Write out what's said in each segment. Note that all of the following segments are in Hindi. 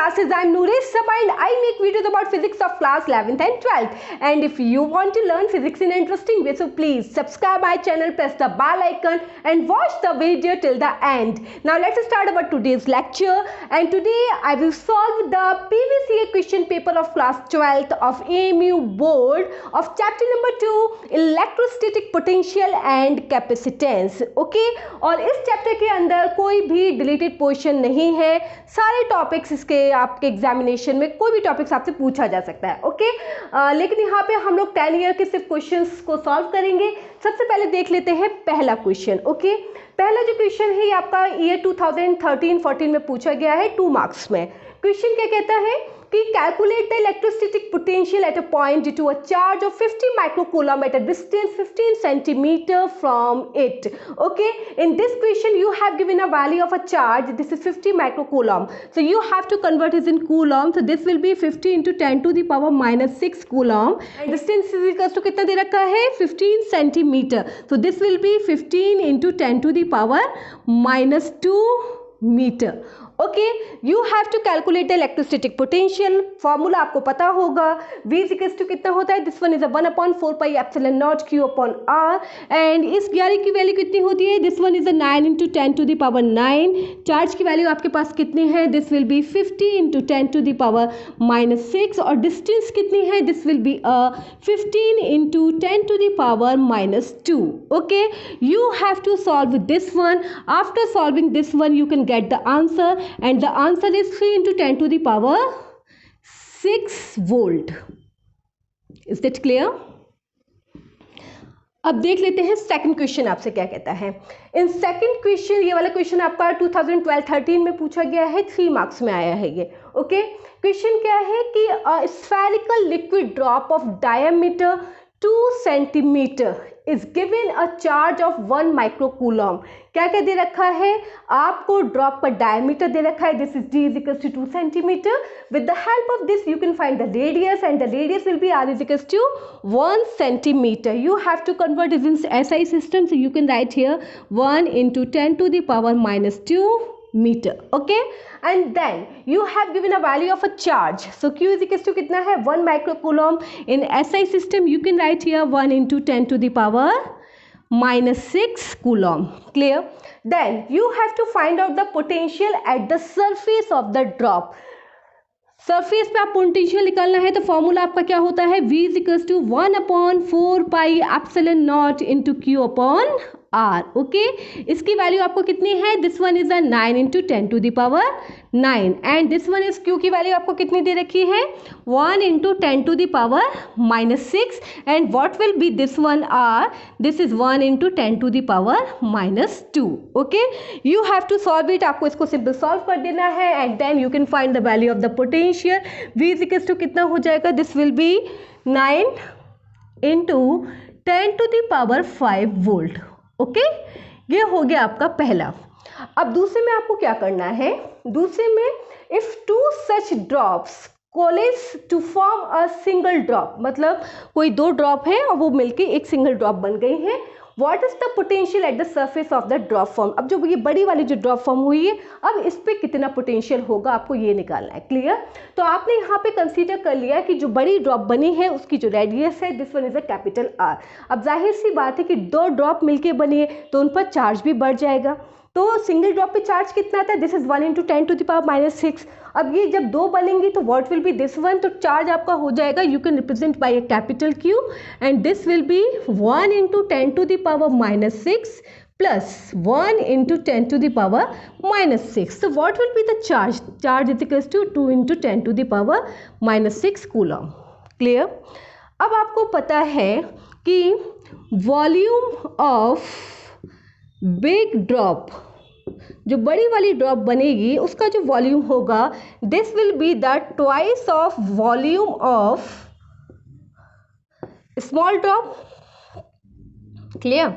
classes. I am Nuresh Sabha and I make videos about physics of class 11th and 12th. And if you want to learn physics in an interesting way, so please subscribe my channel, press the bell icon and watch the video till the end. Now let's start our today's lecture. And today I will solve the previous year question paper of class 12th of AMU board of chapter number 2 electrostatic potential and capacitance. Okay, और इस चैप्टर के अंदर कोई भी डिलीटेड पोर्शन नहीं है, सारे टॉपिक्स इसके आपके एग्जामिनेशन में कोई भी टॉपिक्स आपसे पूछा जा सकता है. ओके, लेकिन यहाँ पे हम लोग 10 ईयर के सिर्फ क्वेश्चंस को सॉल्व करेंगे. सबसे पहले देख लेते हैं पहला क्वेश्चन. ओके, पहला जो क्वेश्चन है ये आपका ईयर 2013-14 में पूछा गया है 2 मार्क्स में. क्वेश्चन क्या कहता है कि calculate the electrostatic potential at a point due to a charge of 50 microcoulomb at a distance 15 centimetre from it. Okay, in this question you have given a value of a charge. This is 50 microcoulomb, so you have to convert it in coulomb. So this will be 50 into 10 to the power minus 6 coulomb, and distance is equal to कितना दे रखा है 15 centimetre. So this will be 15 into 10 to the power minus 2 metre. Okay, you have to calculate the electrostatic potential. Formula आपको पता होगा, V इक्वल्स टू कितना होता है, this one is 1/4 pi epsilon naught Q upon R. And इस 11 की वैल्यू कितनी होती है, this one is 9 into 10 to the power 9. Charge की वैल्यू आपके पास कितनी है, this will be 50 into 10 to the power minus 6. और डिस्टेंस कितनी है, this will be 15 into 10 to the power minus 2. Okay, you have to solve this one. After solving this one you can get the answer. And the answer is 3 into 10 to the power 6 volt. Is that clear? अब देख लेते हैं सेकंड क्वेश्चन आपसे क्या कहता है. इन सेकंड क्वेश्चन, ये वाला क्वेश्चन आपका 2012-13 में पूछा गया है, 3 मार्क्स में आया है ये. ओके, क्वेश्चन क्या है कि spherical liquid drop of diameter 2 centimetre is given a charge of 1 microcoulomb. क्या क्या दे रखा है आपको, ड्रॉप का डायमीटर दे रखा है, this is d is equal to 2 centimetre. With the help of this you can find the radius and the radius will be r is equal to 1 centimetre. You have to convert it in SI system, so you can write here 1 into 10 to the power minus 2 meter. Okay, and then you have given a value of a charge, so Q is equal to कितना है 1 microcoulomb. in SI system you can write here 1 into 10 to the power minus 6 coulomb. Clear? Then you have to find out the potential at the surface of the drop. Surface पे आप पोटेंशियल निकालना है तो फॉर्मूला आपका क्या होता है, V is equal to 1/4 pi epsilon naught into Q upon R. Okay, इसकी वैल्यू आपको कितनी है, this one is 9 into 10 to the power 9 and this one is Q की वैल्यू आपको कितनी दे रखी है 1 into 10 to the power minus 6 and what will be this one R, this is 1 into 10 to the power minus 2. Okay, you have to solve it. आपको इसको सिंपल सॉल्व कर देना है and then you can find the value of the potential. V is equal to कितना हो जाएगा, this will be 9 into 10 to the power 5 volt. Okay, ये हो गया आपका पहला. अब दूसरे में आपको क्या करना है, दूसरे में if 2 such drops coalesce to form a single drop, मतलब कोई 2 ड्रॉप है और वो मिलके एक सिंगल ड्रॉप बन गई है. What is the potential at the surface of the drop form. अब जो ये बड़ी वाली जो ड्रॉप फॉर्म हुई है, अब इस पे कितना पोटेंशियल होगा आपको ये निकालना है. क्लियर? तो आपने यहाँ पे कंसीडर कर लिया कि जो बड़ी ड्रॉप बनी है उसकी जो रेडियस है this one is a capital R. अब जाहिर सी बात है कि 2 ड्रॉप मिलके बनी है तो उन पर चार्ज भी बढ़ जाएगा. तो सिंगल ड्रॉप पे चार्ज कितना आता है, this is 1 into 10 to the power minus 6. अब ये जब 2 बनेंगी तो what will be this one, तो चार्ज आपका हो जाएगा, you can represent by a capital Q and this will be 1 into 10 to the power minus 6 plus 1 into 10 to the power minus 6. तो what will be the charge, charge is equal to 2 into 10 to the power minus 6 coulomb. Clear? अब आपको पता है कि वॉल्यूम ऑफ बिग ड्रॉप, जो बड़ी वाली ड्रॉप बनेगी उसका जो वॉल्यूम होगा this will be the twice of volume of small drop. Clear?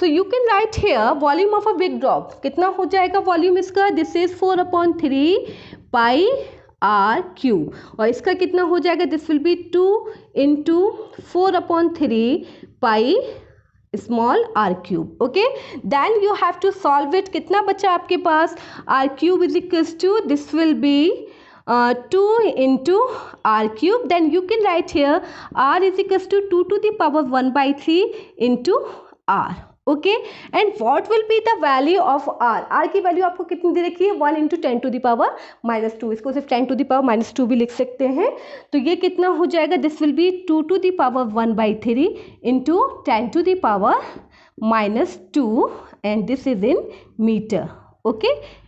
So you can write here volume of a big drop कितना हो जाएगा वॉल्यूम इसका, दिस इज 4/3 पाई R³ और इसका कितना हो जाएगा, this will be 2 into 4/3 pi small R³. Okay, then you have to solve it. कितना बचा आपके पास, R³ is equals to this will be 2 into r cube. Then you can write here r is equals to 2 to the power 1/3 into r. Okay, and what will be the value of R. R की वैल्यू आपको कितनी दे रखी है? 1 इंटू 10 टू द पावर -2. इसको सिर्फ 10 टू द पावर -2 भी लिख सकते हैं. तो ये कितना हो जाएगा? This will be 2 to the power 1/3 into 10 to the power -2 and this is in metre. Okay,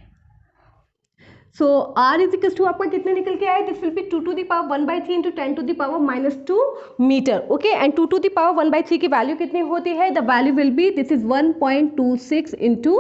so r is equal to आपका कितने निकल के आया? This will be 2 to the power 1/3 into 10 to the power -2 metre. Okay, and 2 to the power 1/3 की वैल्यू कितनी होती है? The value will be this is 1.26 into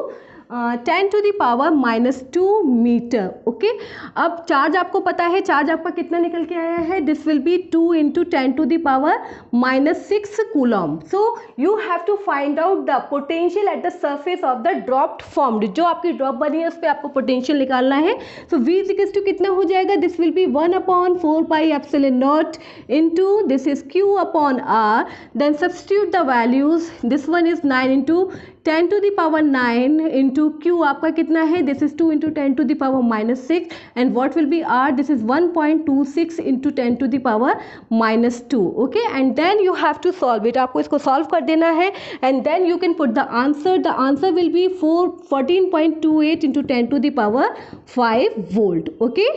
10 to the power -2 metre. Okay, अब चार्ज आपको पता है, चार्ज आपका कितना निकल के आया है? This will be 2 into 10 to the power -6 coulomb. So you have to find out the potential at the surface of the dropped formed. जो आपकी ड्रॉप बनी है उस पर आपको पोटेंशियल निकालना है. So v is equal to कितना हो जाएगा? This will be 1/4 pi epsilon naught into this is q upon r. Then substitute the values. This one is 9 into 10 to the power 9 into q आपका कितना है? This is 2 into 10 to the power -6 and what will be r? This is 1.26 into 10 to the power -2. Okay, and then you have to solve it. आपको इसको सॉल्व कर देना है and then you can put the answer. The answer will be 14.28 into 10 to the power 5 volt. Okay,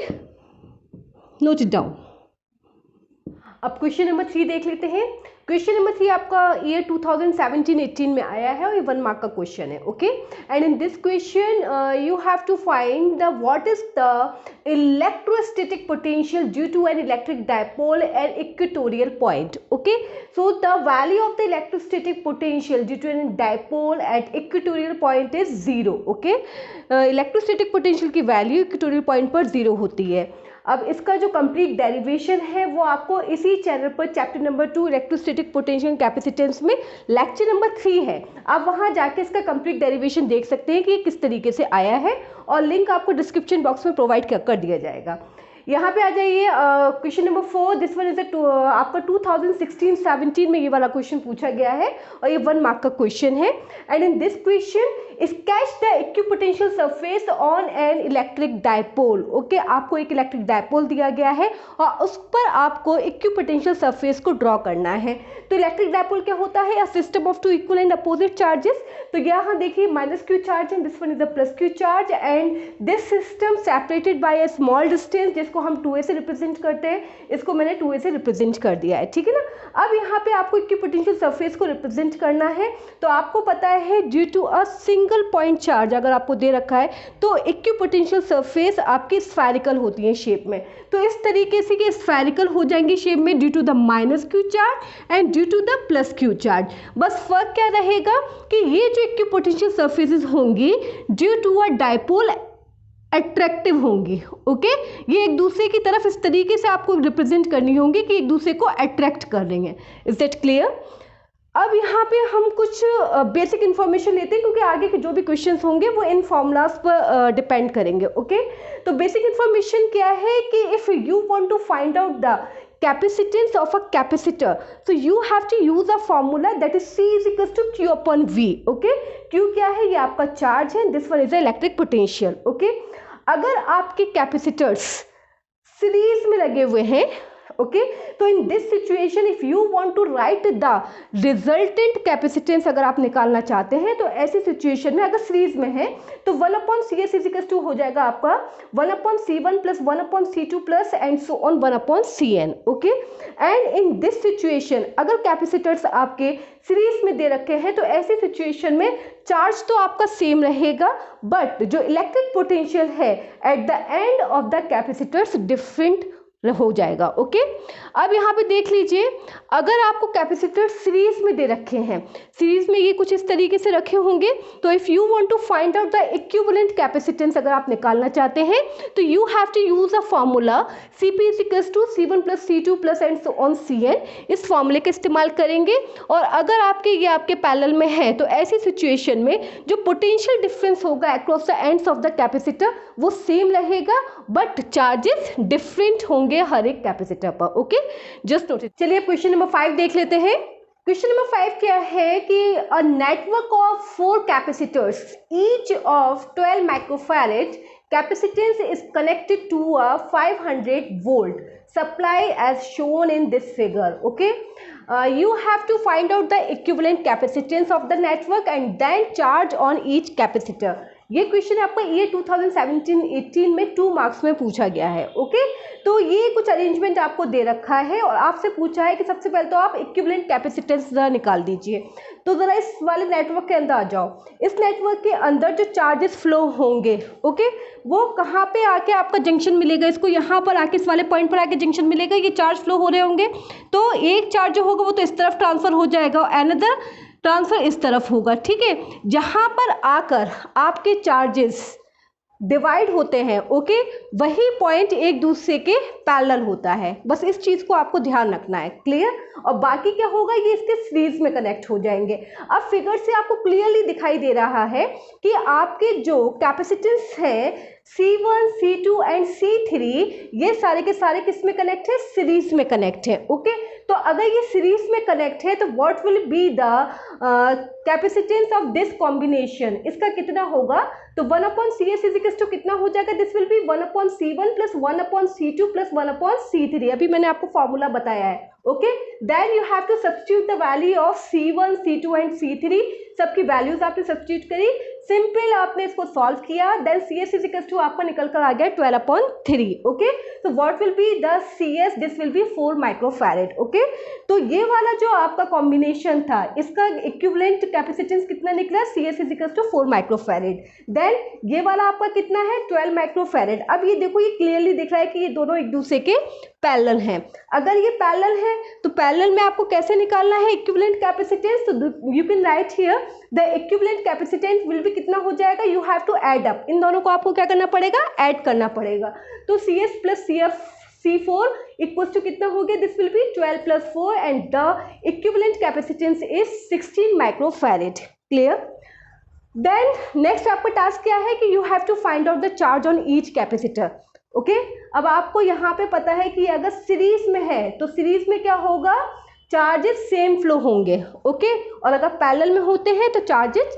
note it down. अब क्वेश्चन नंबर 3 देख लेते हैं. क्वेश्चन नंबर 3 आपका ईयर 2017-18 में आया है और ये 1 मार्क का क्वेश्चन है. Okay, and in this question you have to find the what is the electrostatic potential due to an electric dipole at equatorial point. Okay, so the value of the electrostatic potential due to an dipole at equatorial point is 0. Okay, electrostatic potential की वैल्यू इक्वेटोरियल पॉइंट पर 0 होती है. अब इसका जो कंप्लीट डेरिवेशन है वो आपको इसी चैनल पर chapter number 2 electrostatic potential capacitance में लेक्चर नंबर 3 है. आप वहाँ जाके इसका कंप्लीट डेरिवेशन देख सकते हैं कि ये किस तरीके से आया है और लिंक आपको डिस्क्रिप्शन बॉक्स में प्रोवाइड कर दिया जाएगा. यहाँ पे आ जाइए question number 4. This one is आपका 2016-17 में ये वाला क्वेश्चन पूछा गया है और ये 1 मार्क का क्वेश्चन है. And in this question sketch the equipotential surface on an electric dipole. Okay, आपको एक इलेक्ट्रिक डायपोल दिया गया है और उस पर आपको इक्विपोटेंशियल सरफेस को ड्रॉ करना है. तो इलेक्ट्रिक डायपोल क्या होता है? A system of 2 equal and opposite charges. तो यहाँ देखिए -q charge and this one is the +q charge and this system separated by a small distance जिसको हम 2a से रिप्रेजेंट करते हैं. इसको मैंने 2a से रिप्रेजेंट कर दिया है. ठीक है ना. अब यहाँ पे आपको इक्विपोटेंशियल सरफेस को रिप्रेजेंट करना है. तो आपको पता है due to a single point charge अगर आपको दे रखा है तो इक्विपोटेंशियल सरफेस आपकी स्फेरिकल होती है शेप में. तो इस तरीके से कि स्फेरिकल हो जाएंगी शेप में due to the -q charge and due to the +q charge. बस फर्क क्या रहेगा कि ये जो इक्विपोटेंशियल सरफेसेस होंगी due to a dipole attractive होंगी. ओके, ये एक दूसरे की तरफ इस तरीके से आपको रिप्रेजेंट करनी होंगी कि एक दूसरे को अट्रैक्ट कर रही हैं. Is that clear? अब यहाँ पे हम कुछ बेसिक इन्फॉर्मेशन लेते हैं क्योंकि आगे के जो भी क्वेश्चंस होंगे वो इन फॉर्मूलाज पर डिपेंड करेंगे. ओके, तो बेसिक इन्फॉर्मेशन क्या है कि if you want to find out the capacitance of a capacitor, so you have to use a formula that is C is equals to Q upon V. Okay, Q क्या है? ये आपका चार्ज है. This one is the electric potential. Okay, अगर आपके कैपेसिटर्स सीरीज में लगे हुए हैं, ओके, तो in this situation if you want to write the resultant capacitance अगर आप निकालना चाहते हैं तो ऐसी सिचुएशन में अगर सीरीज में है तो 1/CS इज इक्वल टू हो जाएगा आपका 1/C1 plus 1/C2 plus and so on 1/CN. Okay, and in this situation अगर कैपेसिटर्स आपके सीरीज में दे रखे हैं तो ऐसी सिचुएशन में चार्ज तो आपका सेम रहेगा बट जो इलेक्ट्रिक पोटेंशियल है at the end of the capacitors different हो जाएगा. ओके, अब यहाँ पे देख लीजिए अगर आपको कैपेसिटर सीरीज में दे रखे हैं, सीरीज में ये कुछ इस तरीके से रखे होंगे. तो if you want to find out the equivalent capacitance अगर आप निकालना चाहते हैं तो you have to use a formula Cp is equals to C1 plus C2 plus and so on Cn. इस फॉर्मूले का इस्तेमाल करेंगे और अगर आपके ये आपके पैरेलल में है तो ऐसी सिचुएशन में जो पोटेंशियल डिफरेंस होगा across the ends of the capacitor वो सेम रहेगा बट चार्जेस डिफरेंट होंगे हर एक कैपेसिटर पर. Okay, just note it. चलिए क्वेश्चन नंबर 5 देख लेते हैं. क्वेश्चन नंबर 5 क्या है कि a network of 4 capacitors each of 12 microfarad Capacitance is connected to a 500 volt supply as shown in this figure. Okay, you have to find out the equivalent capacitance of the network and then charge on each capacitor. ये क्वेश्चन आपका ये 2017-18 में 2 मार्क्स में पूछा गया है. ओके, तो ये कुछ अरेंजमेंट आपको दे रखा है और आपसे पूछा है कि सबसे पहले तो आप इक्विवेलेंट कैपेसिटेंस जरा निकाल दीजिए. तो ज़रा इस वाले नेटवर्क के अंदर आ जाओ. इस नेटवर्क के अंदर जो चार्जेस फ्लो होंगे, ओके, वो कहाँ पे आके आपका जंक्शन मिलेगा, इसको यहाँ पर आके इस वाले पॉइंट पर आके जंक्शन मिलेगा. ये चार्ज फ्लो हो रहे होंगे तो एक चार्ज जो होगा वो तो इस तरफ ट्रांसफर हो जाएगा और अनदर ट्रांसफर इस तरफ होगा. ठीक है, जहाँ पर आकर आपके चार्जेस डिवाइड होते हैं, ओके, वही पॉइंट एक दूसरे के पैरेलल होता है. बस इस चीज़ को आपको ध्यान रखना है. क्लियर? और बाकी क्या होगा, ये इसके सीरीज में कनेक्ट हो जाएंगे. अब फिगर से आपको क्लियरली दिखाई दे रहा है कि आपके जो कैपेसिटेंस है C1, C2 एंड C3 ये सारे के सारे किस में कनेक्ट है, सीरीज में कनेक्ट है. ओके, तो अगर ये सीरीज में कनेक्ट है तो what will be the capacitance of this combination, इसका कितना होगा, तो 1/CS इज टू कितना हो जाएगा, this will be 1/C1 plus 1/C2 plus 1/C3. अभी मैंने आपको फॉर्मूला बताया है. Okay, then you have to substitute the value of C1, C2 and C3. सबकी वैल्यूज आपने सब्स्टिट्यूट करी, सिंपल आपने इसको सॉल्व किया, then CS is equal to आपका निकल कर आ गया 12/3. ओके, तो what will be the CS, this will be 4 microfarad. Okay, तो ये वाला जो आपका कॉम्बिनेशन था इसका इक्विवेलेंट कैपेसिटेंस कितना निकला, CS is equal to 4 microfarad. Then ये वाला आपका कितना है, 12 माइक्रोफैरेड. अब ये देखो, ये क्लियरली दिख रहा है कि ये दोनों एक दूसरे के पैरेलल हैं. अगर ये पैरेलल है तो पैरेलल में आपको कैसे निकालना है इक्विवेलेंट कैपेसिटेंस, तो you can write here the equivalent capacitance will be कितना हो जाएगा, you have to add up. इन दोनों को आपको क्या करना पड़ेगा, ऐड करना पड़ेगा. तो CS plus C4 equals to कितना हो गया, this will be 12 plus 4 and the equivalent capacitance is 16 microfarad. Clear? Then next आपका टास्क क्या है कि you have to find out the charge on each capacitor. Okay, अब आपको यहाँ पे पता है कि अगर सीरीज में है तो सीरीज में क्या होगा, चार्जेस सेम फ्लो होंगे. ओके, और अगर पैरेलल में होते हैं तो चार्जेस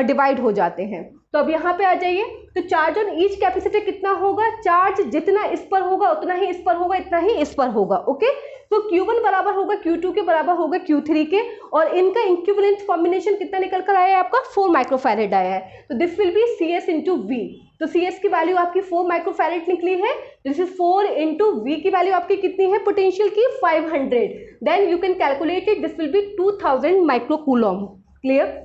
डिवाइड हो जाते हैं. तो अब यहाँ पे आ जाइए, तो चार्ज ऑन ईच कैपेसिटर कितना होगा, चार्ज जितना इस पर होगा उतना ही इस पर होगा, इतना ही इस पर होगा. ओके, तो Q1 बराबर होगा Q2 के बराबर होगा Q3 के, और इनका इक्विवेलेंट कॉम्बिनेशन कितना निकल कर आया है आपका, 4 माइक्रोफैरेड आया है. तो this will be CS into V. तो CS की वैल्यू आपकी 4 माइक्रोफैरेड निकली है. दिस इज 4 इंटू V की वैल्यू आपकी कितनी है पोटेंशियल की, 500. Then you can calculate it, this will be 2000 microcoulomb. Clear?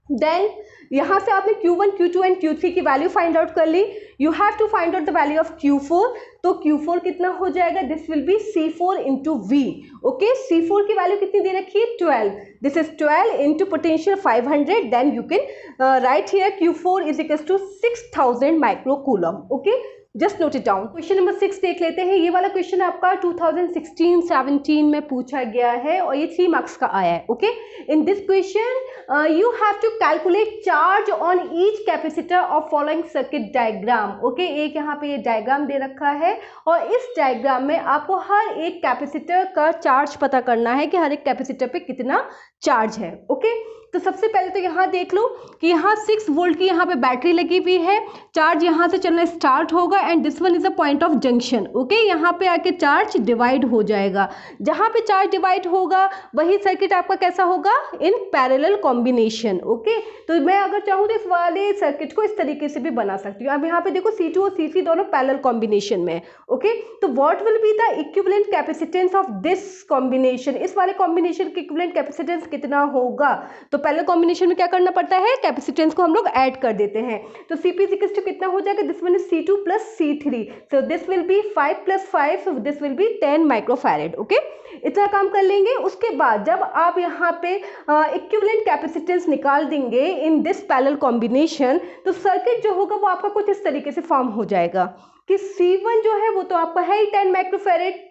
Then यहाँ से आपने Q1, Q2 एंड Q3 की वैल्यू फाइंड आउट कर ली. You have to find out the value of Q4. तो Q4 कितना हो जाएगा, this will be C4 into V. Okay, C4 की वैल्यू कितनी दे रखी है, 12. This is 12 into potential 500. Then you can write here Q4 is equal to 6000 microcoulomb. Okay, just note it down. Question number 6 देख लेते हैं. ये वाला क्वेश्चन आपका 2016-17 में पूछा गया है और ये 3 मार्क्स का आया है. Okay, in this question you have to calculate charge on each capacitor of following circuit diagram. Okay, एक यहाँ पे ये डायग्राम दे रखा है और इस डायग्राम में आपको हर एक कैपेसिटर का चार्ज पता करना है कि हर एक कैपेसिटर पे कितना चार्ज है. ओके, तो सबसे पहले तो यहाँ देख लो कि यहाँ 6 वोल्ट की यहाँ पे बैटरी लगी हुई है. चार्ज यहाँ से चलना स्टार्ट होगा and this one is a point of junction. Okay, यहाँ पे आके चार्ज डिवाइड हो जाएगा. जहाँ पे चार्ज डिवाइड होगा वही सर्किट आपका कैसा होगा, इन पैरेलल कॉम्बिनेशन. ओके, तो मैं अगर चाहूँ तो इस वाले सर्किट को इस तरीके से भी बना सकती हूँ. अब यहाँ पे देखो C2 और C3 दोनों पैरेलल कॉम्बिनेशन में. ओके, तो what will be the equivalent capacitance of this combination, इस वाले कॉम्बिनेशन के इक्विवेलेंट कैपेसिटेंस कितना होगा. तो पहले कॉम्बिनेशन में क्या करना पड़ता है, कैपेसिटेंस को हम लोग ऐड कर देते हैं. तो CP इक्वल्स टू कितना हो जाएगा, this one is C2 plus C3. So this will be 5 plus 5, so this will be 10 microfarad. Okay, इतना काम कर लेंगे. उसके बाद जब आप यहाँ पे इक्विवेलेंट कैपेसिटेंस निकाल देंगे इन दिस पैरेलल कॉम्बिनेशन, तो सर्किट जो होगा वो आपका कुछ इस तरीके से फॉर्म हो जाएगा कि C1 जो है वो तो आपका है ही 10 माइक्रोफैरेड.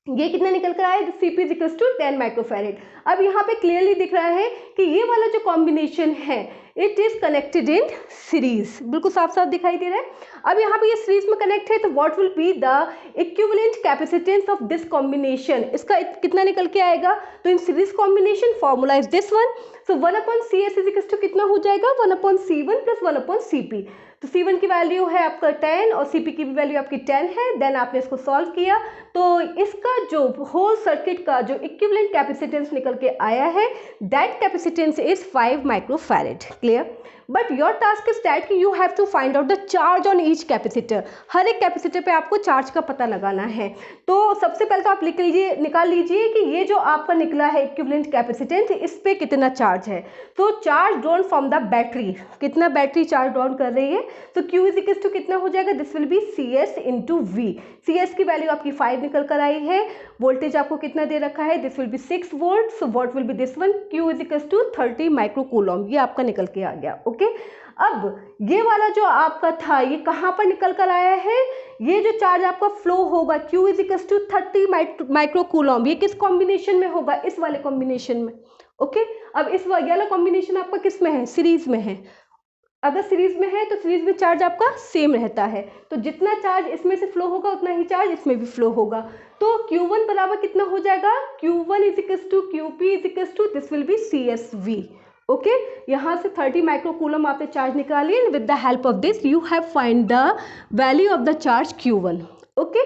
ये कितना निकल कर आया, CP is equal to 10 microfarad. अब यहाँ पे क्लियरली दिख रहा है कि ये वाला जो कॉम्बिनेशन है it is connected in series. बिल्कुल साफ साफ दिखाई दे रहा है. अब यहाँ पे ये सीरीज में कनेक्ट है तो what will be the equivalent capacitance of this combination, इसका कितना निकल के आएगा. तो in series combination formula is this one. So 1/CS is equal to कितना हो जाएगा, 1/C1 प्लस 1/CP. तो C1 की वैल्यू है आपका 10 और Cp की भी वैल्यू आपकी 10 है। देन आपने इसको सॉल्व किया तो इसका जो होल सर्किट का जो इक्विवेलेंट कैपेसिटेंस निकल के आया है that capacitance is 5 microfarad. Clear? But your task is that कि you have to find out the charge on each capacitor. हर एक कैपेसिटर पे आपको चार्ज का पता लगाना है। तो सबसे पहले तो आप लिख लीजिए, निकाल लीजिए कि ये जो आपका निकला है इक्विवेलेंट कैपेसिटेंस, इस पे कितना चार्ज है। तो charge drawn from the battery, कितना बैटरी चार्ज ड्रॉन कर रही है। तो Q इज इक्वल टू कितना हो जाएगा, this will be CS into V। CS की वैल्यू आपकी 5 निकल कर आई है। वोल्टेज आपको कितना दे रखा है, this will be 6 volt. So what will be this one, Q is equal to 30 microcoulomb. ये आपका निकल के आ गया। ओके, अब ये वाला जो आपका था ये कहाँ पर निकल कर आया है, ये जो चार्ज आपका फ्लो होगा Q is equal to 30 microcoulomb, ये किस कॉम्बिनेशन में होगा, इस वाले कॉम्बिनेशन में। ओके, अब इस वाला कॉम्बिनेशन आपका किस में है, सीरीज में है। अगर सीरीज में है तो सीरीज में चार्ज आपका सेम रहता है, तो जितना चार्ज इसमें से फ्लो होगा उतना ही चार्ज इसमें भी फ्लो होगा। तो Q1 बराबर कितना हो जाएगा, Q1 is equal to QP is equal to this will be CSV। Okay, यहाँ से 30 माइक्रोकूलम आपने चार्ज निकाली and with the help of this you have find the value of the charge Q1। Okay,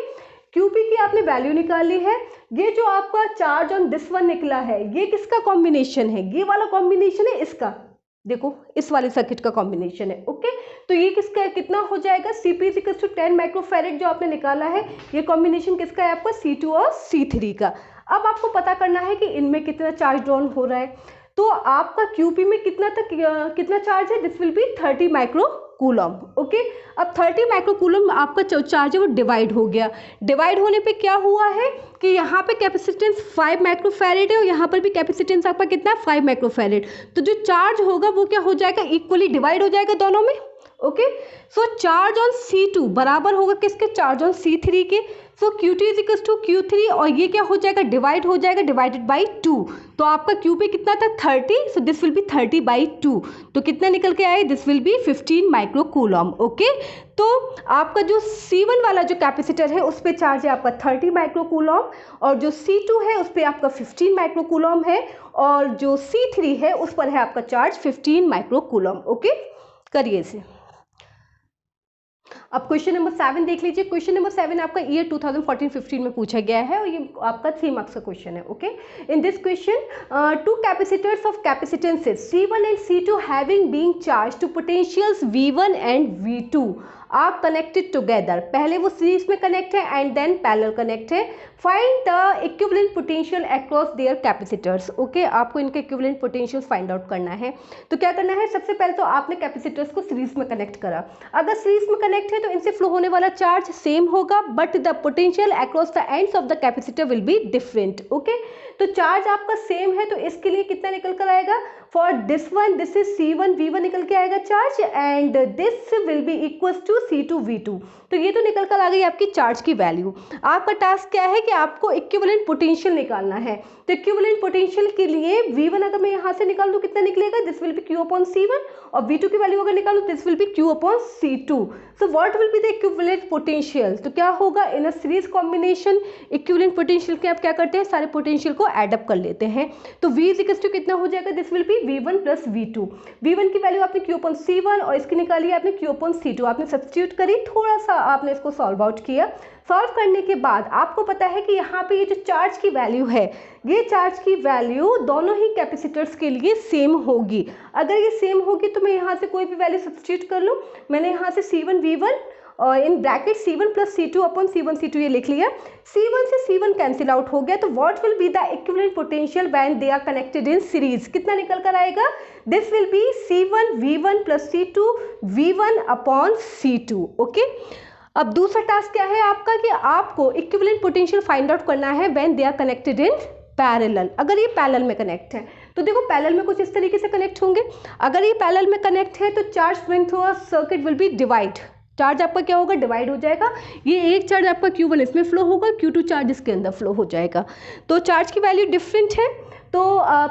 QP की आपने वैल्यू निकाली है। ये जो आपका चार्ज ऑन दिस वन निकला है ये किसका कॉम्बिनेशन है, ये वाला कॉम्बिनेशन है इसका, देखो इस वाले सर्किट का कॉम्बिनेशन है। ओके, तो ये किसका कितना हो जाएगा, Cp is equal to 10 microfarad जो आपने निकाला है, ये कॉम्बिनेशन किसका है आपका, C2 और C3 का। अब आपको पता करना है कि इनमें कितना चार्ज ड्रॉन हो रहा है। तो आपका QP में कितना चार्ज है, this will be 30 microcoulomb. Okay, अब 30 माइक्रोकूलम आपका चार्ज है वो डिवाइड हो गया। डिवाइड होने पे क्या हुआ है कि यहाँ पे कैपेसिटेंस 5 माइक्रोफैरेड है और यहाँ पर भी कैपेसिटेंस आपका कितना है 5 माइक्रोफैरेड। तो जो चार्ज होगा वो क्या हो जाएगा, इक्वली डिवाइड हो जाएगा दोनों में। Okay, so charge on C2 बराबर होगा किसके, चार्ज ऑन C3 के। सो Q2 is equal to Q3 और ये क्या हो जाएगा, डिवाइड हो जाएगा, डिवाइडेड बाई 2। तो आपका QP कितना था 30, सो दिस विल बी 30 बाई 2। तो कितना निकल के आए, this will be 15 microcoulomb. Okay, तो आपका जो C1 वाला जो कैपेसिटर है उस पर चार्ज है आपका 30 माइक्रोकूलम और जो C2 है उस पर आपका 15 माइक्रोकूलम है और जो C3 है उस पर है आपका चार्ज 15 माइक्रोकूलम। ओके, करिए इसे। अब क्वेश्चन नंबर 7 देख लीजिए। क्वेश्चन नंबर 7 आपका ईयर 2014-15 में पूछा गया है और ये आपका 3 मार्क्स का क्वेश्चन है। Okay, in this question two capacitors of capacitances C1 and C2 having being charge to potentials V1 and V2 are connected together. पहले वो सीरीज में कनेक्ट है एंड देन पैरेलल कनेक्ट है। Find the equivalent potential across their capacitors. Okay, आपको इनके इक्विवेलेंट पोटेंशियल फाइंड आउट करना है। तो क्या करना है, सबसे पहले तो आपने कैपेसिटर्स को सीरीज में कनेक्ट करा। अगर सीरीज में कनेक्ट है तो इनसे फ्लो होने वाला चार्ज सेम होगा but the potential across the ends of the capacitor will be different. Okay, तो चार्ज आपका सेम है तो इसके लिए कितना निकल कर आएगा, for this one this is C1 V1 निकल के आएगा charge and this will be equal to C2 V2। तो ये तो निकल कर आ गई आपकी चार्ज की वैल्यू। आपका टास्क क्या है कि आपको इक्विवेलेंट पोटेंशियल निकालना है। तो इक्विवेलेंट पोटेंशियल के लिए V1 अगर मैं यहाँ से निकाल दूँ कितना निकलेगा, this will be Q upon C1 और V2 की वैल्यू अगर निकालूँ this will be Q upon C2। So what will be the equivalent potential, तो क्या होगा in a series combination equivalent potential के आप क्या करते हैं, सारे पोटेंशियल को एड अप कर लेते हैं। तो V इज इक्वल टू कितना हो जाएगा, this will be V1 plus V2। V1 की वैल्यू आपने Q अपॉन C1 और इसकी निकाली आपने Q अपॉन C2। आपने सब्स्टिट्यूट करी, थोड़ा सा आपने इसको सॉल्व आउट किया। सॉल्व करने के बाद आपको पता है कि यहाँ पे ये जो चार्ज की वैल्यू है ये चार्ज की वैल्यू दोनों ही कैपेसिटर्स के लिए सेम होगी। अगर ये सेम होगी तो मैं यहाँ से कोई भी वैल्यू सब्स्टिट्यूट कर लूँ। मैंने यहाँ से C1 V1 और in bracket C1 plus C2 upon C1 C2 ये लिख लिया। C1 से C1 कैंसिल आउट हो गया तो what will be the equivalent potential when they are connected in series, कितना निकल कर आएगा, दिस will be C1 V1 plus C2 V1 upon C2। Okay, अब दूसरा टास्क क्या है आपका कि आपको इक्विवेलेंट पोटेंशियल फाइंड आउट करना है when they are connected in parallel. अगर ये पैरेलल में कनेक्ट है तो देखो पैरेलल में कुछ इस तरीके से कनेक्ट होंगे। अगर ये पैरेलल में कनेक्ट है तो charge flowing through a circuit will be divide, charge आपका क्या होगा, डिवाइड हो जाएगा। ये एक चार्ज आपका Q1 इसमें फ्लो होगा, Q2 चार्ज इसके अंदर फ्लो हो जाएगा। तो चार्ज की वैल्यू डिफरेंट है। तो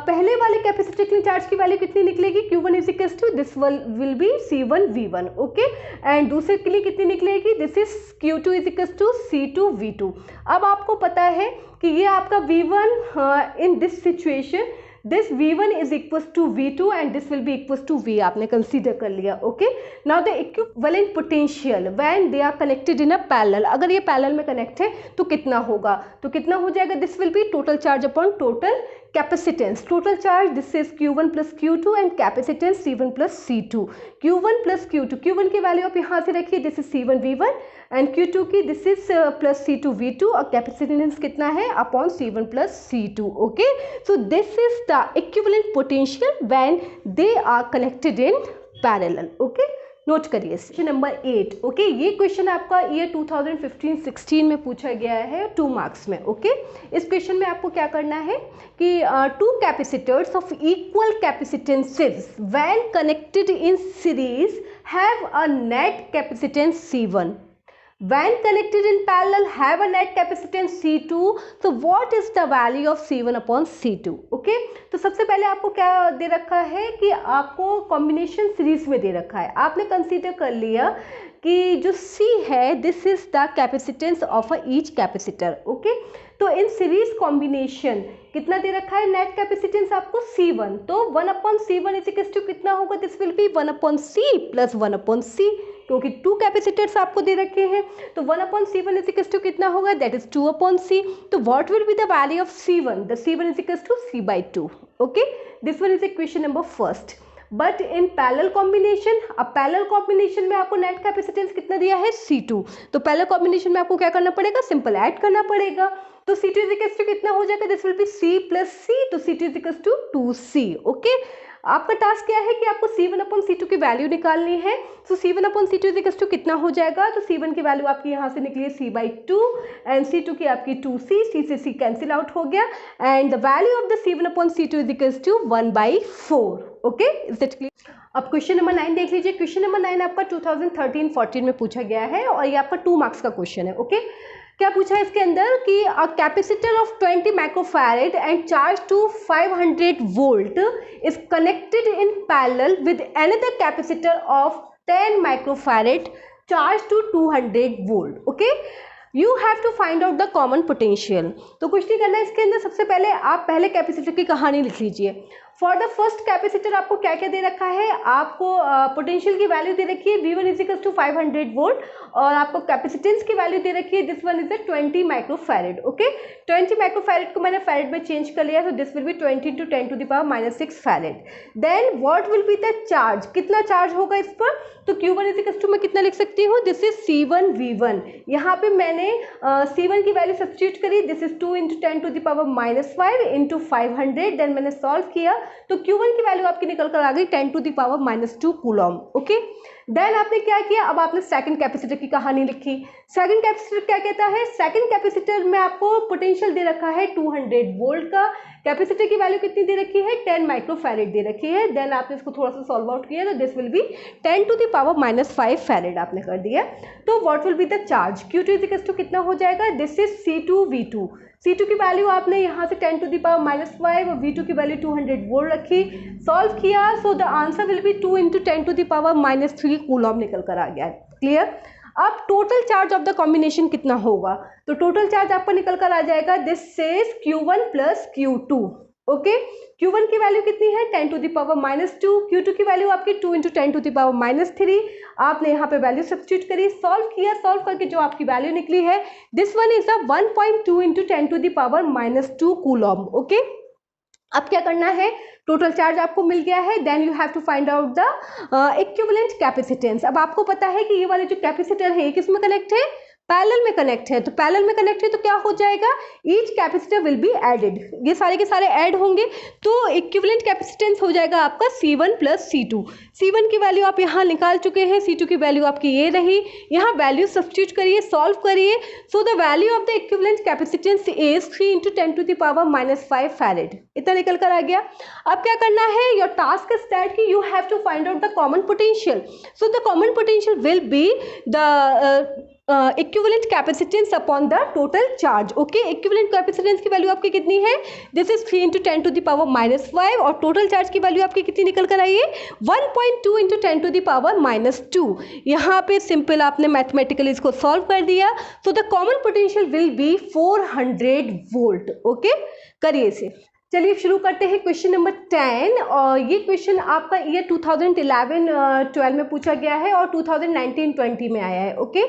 पहले वाले कैपेसिटर के लिए चार्ज की वैल्यू कितनी निकलेगी, Q1 is equal to this will be C1 V1। Okay, and दूसरे के लिए कितनी निकलेगी, this is Q2 is equal to C2 V2। अब आपको पता है कि ये आपका V1 in this situation this V1 is equal to V2 and this will be equal to V, आपने कंसीडर कर लिया। Okay, now the equivalent potential when they are connected in a parallel, अगर ये पैरेलल में कनेक्ट है तो कितना होगा, तो कितना हो जाएगा, this will be total charge upon total capacitance. Total charge this is Q1 plus Q2 and capacitance C1 plus C2। Q1 plus Q2, Q1 की वैल्यू आप यहाँ से रखिए, this is C1 V1 and Q2 की this is plus C2 V2 और कैपेसिटेंस कितना है upon C1 plus C2। Okay, so this is the equivalent potential when they are connected in parallel. Okay, note करिए क्वेश्चन नंबर 8। ओके, ये क्वेश्चन आपका ईयर 2015-16 में पूछा गया है 2 मार्क्स में। ओके, इस क्वेश्चन में आपको क्या करना है कि two capacitors of equal capacitances when connected in series have a net capacitance C1, when connected in parallel have a net capacitance C2, so what is the value of C1 upon C2? Okay, तो सबसे पहले आपको क्या दे रखा है कि आपको कॉम्बिनेशन सीरीज में दे रखा है, आपने कंसीडर कर लिया कि जो C है this is the capacitance of a each capacitor. Okay, तो इन सीरीज कॉम्बिनेशन कितना दे रखा है नेट कैपेसिटेंस आपको C1, तो 1 upon C1 is equal to कितना होगा, this will be 1 upon C plus 1 upon C, क्योंकि 2 कैपेसिटर्स आपको दे रखे हैं, तो 1 upon C1 is equal to कितना होगा, दैट इज 2 अपॉन C। तो what will be the value of C1, the C1 is equal to C by 2। Okay, this one is equation number first. But in parallel combination, अब पैरेलल कॉम्बिनेशन में आपको नेट कैपेसिटेंस कितना दिया है C2, तो पैरेलल कॉम्बिनेशन में आपको क्या करना पड़ेगा, सिंपल ऐड करना पड़ेगा, तो C2 इज इक्वल टू कितना हो जाएगा, this will be C plus C, तो C2 is equal to 2C। Okay, आपका टास्क क्या है कि आपको C1 अपॉन C2 की वैल्यू निकालनी है, तो C1 upon C2 is equal to कितना हो जाएगा, तो C1 की वैल्यू आपकी यहाँ से निकली है C बाई 2 एंड C2 की आपकी 2C, C से C कैंसिल आउट हो गया and the value of the C1 upon C2 is equal to 1 by 4। Okay, is that clear? अब क्वेश्चन नंबर 9 देख लीजिए। क्वेश्चन नंबर 9 आपका 2013-14 में पूछा गया है और ये आपका 2 मार्क्स का क्वेश्चन है। ओके, क्या पूछा है इसके अंदर कि a capacitor of 20 microfarad and charge to 500 volt is connected in parallel with another capacitor of 10 microfarad charge to 200 volt. Okay, you have to find out the common potential. तो कुछ नहीं करना है इसके अंदर, सबसे पहले आप पहले कैपेसिटर की कहानी लिख लीजिए। फॉर द फर्स्ट कैपेसिटर आपको क्या क्या दे रखा है, आपको पोटेंशियल की वैल्यू दे रखी है V1 is equal to 500 volt और आपको कैपेसिटेंस की वैल्यू दे रखी है, this one is 20 microfarad. Okay, 20 microfarad को मैंने फैरेड में चेंज कर लिया, तो this will be 20 into 10 to the power -6 farad. Then what will be the charge, कितना चार्ज होगा इस पर, तो Q1 इज इक्वल टू मैं कितना लिख सकती हूँ, दिस इज C1 V1, यहाँ पे मैंने C1 की वैल्यू सब्स्टिट्यूट करी, this is 2 into 10 to the power -5 into 500, then मैंने सॉल्व किया तो Q1 की वैल्यू आपकी निकल कर आ गई 10 to the power -2 coulomb. Okay, then आपने क्या किया, अब आपने सेकंड कैपेसिटर की कहानी लिखी। सेकंड कैपेसिटर क्या कहता है, सेकंड कैपेसिटर में आपको पोटेंशियल दे रखा है 200 वोल्ट का, कैपेसिटर की वैल्यू कितनी दे रखी है, 10 माइक्रोफैरेड दे रखी है। देन आपने इसको थोड़ा सा सॉल्व आउट किया तो this will be 10 to the power -5 farad आपने कर दिया। तो what will be the charge, Q2 is equal to कितना हो जाएगा, this is C2 V2, C2 की वैल्यू आपने यहाँ से 10 टू द पावर -5 और V2 की वैल्यू 200 वोल्ट रखी, सॉल्व किया, so the answer will be 2 into 10 to the power -3 coulomb निकल कर आ गया। क्लियर? अब total charge of the combination कितना होगा, तो टोटल चार्ज आपको निकल कर आ जाएगा, this is Q1 plus Q2। Okay, Q1 की वैल्यू कितनी है 10 टू द पावर -2, Q2 की वैल्यू आपकी 2 इंटू 10 टू द पावर -3, आपने यहाँ पे वैल्यू सब्स्टिट्यूट करी, सॉल्व किया, सॉल्व करके जो आपकी वैल्यू निकली है this one is 1.2 into 10 to the power -2 coulomb. Okay, अब क्या करना है, टोटल चार्ज आपको मिल गया है, then you have to find out the equivalent capacitance. अब आपको पता है कि ये वाले जो कैपेसिटर है किसमें कनेक्ट है, पैरेलल में कनेक्ट है, तो पैरेलल में कनेक्ट है तो क्या हो जाएगा, each capacitor will be added, ये सारे के सारे ऐड होंगे, तो इक्विवेलेंट कैपेसिटेंस हो जाएगा आपका C1 प्लस C2। C1 की वैल्यू आप यहाँ निकाल चुके हैं, C2 की वैल्यू आपकी ये रही, यहाँ वैल्यू सब्स्टिट्यूट करिए, सॉल्व करिए, so the value of the equivalent capacitance is 3 into 10 to the power -5 farad, इतना निकल कर आ गया। अब क्या करना है, योर टास्क इज दैट कि you have to find out the common potential, so the common potential will be the equivalent capacitance upon the total charge. Okay, equivalent capacitance की वैल्यू आपकी कितनी है, this is 3 into 10 to the power -5 और टोटल चार्ज की वैल्यू आपकी कितनी निकल कर आई है 1.2 इंटू 10 टू द पावर -2। यहाँ पे सिंपल आपने मैथमेटिकली इसको सॉल्व कर दिया, सो the common potential will B 400 volt. Okay, करिए इसे। चलिए शुरू करते हैं क्वेश्चन नंबर 10। और ये क्वेश्चन आपका ईयर 2011-12 में पूछा गया है और 2019-20 में आया है। ओके,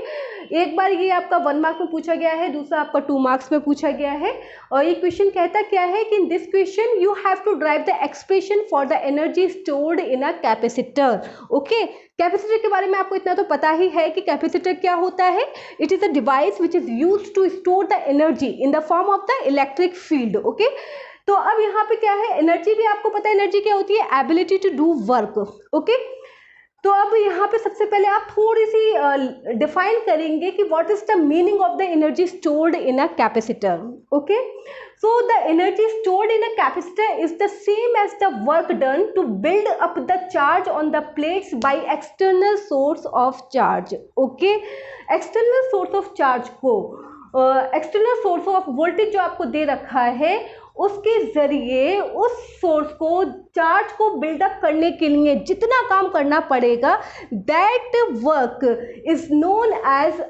एक बार ये आपका 1 मार्क में पूछा गया है, दूसरा आपका 2 मार्क्स में पूछा गया है। और ये क्वेश्चन कहता क्या है कि in this question you have to derive the expression for the energy stored in a capacitor. Okay, capacitor के बारे में आपको इतना तो पता ही है कि कैपेसिटर क्या होता है। It is a device which is used to store the energy in the form of the electric field. Okay, तो अब यहाँ पे क्या है, एनर्जी भी आपको पता है एनर्जी क्या होती है, ability to do work. Okay, तो अब यहाँ पे सबसे पहले आप थोड़ी सी डिफाइन करेंगे कि what is the meaning of the energy stored in a capacitor. Okay, so the energy stored in a capacitor is the same as the work done to build up the charge on the plates by external source of charge. Okay, external source of charge को एक्सटर्नल सोर्स ऑफ वोल्टेज जो आपको दे रखा है उसके जरिए उस सोर्स को चार्ज को बिल्डअप करने के लिए जितना काम करना पड़ेगा, that work is known as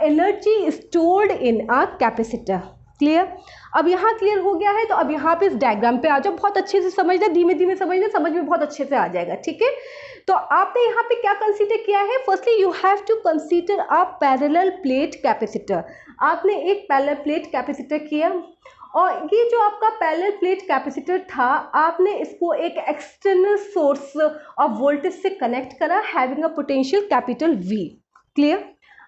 energy stored in a capacitor. Clear? अब यहाँ क्लियर हो गया है, तो अब यहाँ पे इस डायग्राम पे आ जाओ, बहुत अच्छे से समझना, धीमे धीमे समझना, समझ में बहुत अच्छे से आ जाएगा। ठीक है, तो आपने यहाँ पे क्या कंसीडर किया है, firstly you have to consider a parallel plate capacitor. आपने एक पैरेलल प्लेट कैपेसिटर किया और ये जो आपका पैरेलल प्लेट कैपेसिटर था, आपने इसको एक एक्सटर्नल सोर्स ऑफ वोल्टेज से कनेक्ट करा, having a potential capital V। Clear?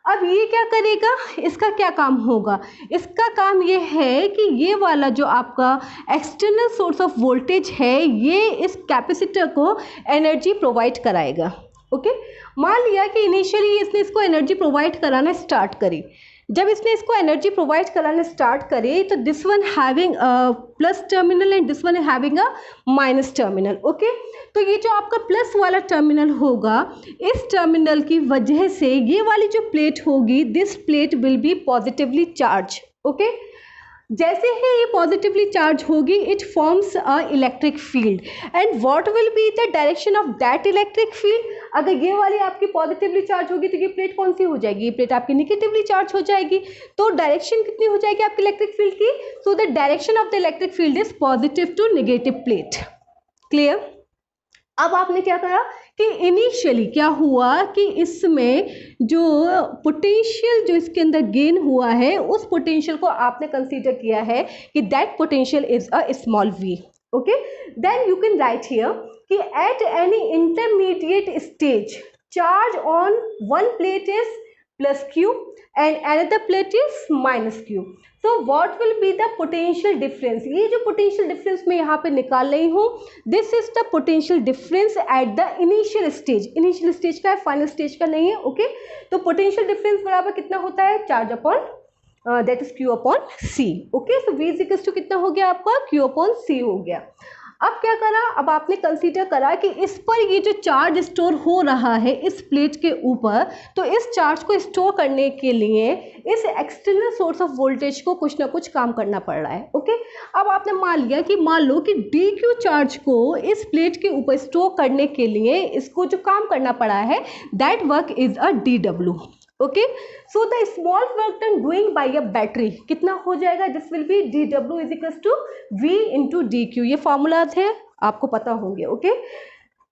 अब ये क्या करेगा, इसका क्या काम होगा, इसका काम ये है कि ये वाला जो आपका एक्सटर्नल सोर्स ऑफ वोल्टेज है, ये इस कैपेसिटर को एनर्जी प्रोवाइड कराएगा। ओके, मान लिया कि इनिशियली इसने इसको एनर्जी प्रोवाइड कराना स्टार्ट करी। जब इसने इसको एनर्जी प्रोवाइड कराना स्टार्ट करे तो this one having plus terminal and this one having a minus terminal. Okay, तो ये जो आपका प्लस वाला टर्मिनल होगा, इस टर्मिनल की वजह से ये वाली जो प्लेट होगी, this plate will be positively charge. Okay, जैसे ही ये पॉजिटिवली चार्ज होगी, it forms a electric field and what will be the direction of that electric field. अगर ये वाली आपकी पॉजिटिवली चार्ज होगी तो ये प्लेट कौन सी हो जाएगी, ये प्लेट आपकी नेगेटिवली चार्ज हो जाएगी। तो डायरेक्शन कितनी हो जाएगी आपकी इलेक्ट्रिक फील्ड की, so the direction of the electric field is positive to negative plate. Clear? अब आपने क्या करा कि इनिशियली क्या हुआ कि इसमें जो पोटेंशियल जो इसके अंदर गेन हुआ है, उस पोटेंशियल को आपने कंसीडर किया है कि that potential is a small v। Okay, then you can write here कि at any intermediate stage charge on one plate is plus q and another plate is minus q. So what will be the potential difference? ये जो potential difference मैं यहाँ पे निकाल रही हूँ, this is the potential difference at the initial stage. initial stage का है, final stage का नहीं है। ओके, तो potential difference बराबर कितना होता है, charge upon that is q upon c. Okay, so v is equals to कितना हो गया आपका, q upon c हो गया। अब क्या करा, अब आपने कंसीडर करा कि इस पर ये जो चार्ज स्टोर हो रहा है इस प्लेट के ऊपर, तो इस चार्ज को स्टोर करने के लिए इस एक्सटर्नल सोर्स ऑफ वोल्टेज को कुछ ना कुछ काम करना पड़ रहा है। ओके, अब आपने मान लिया कि मान लो कि dq चार्ज को इस प्लेट के ऊपर स्टोर करने के लिए इसको जो काम करना पड़ा है, that work is a dw। Okay, so the small work done doing by a battery कितना हो जाएगा, this will be dw is equals to v into dq। ये फॉर्मूलाज है, आपको पता होंगे। ओके,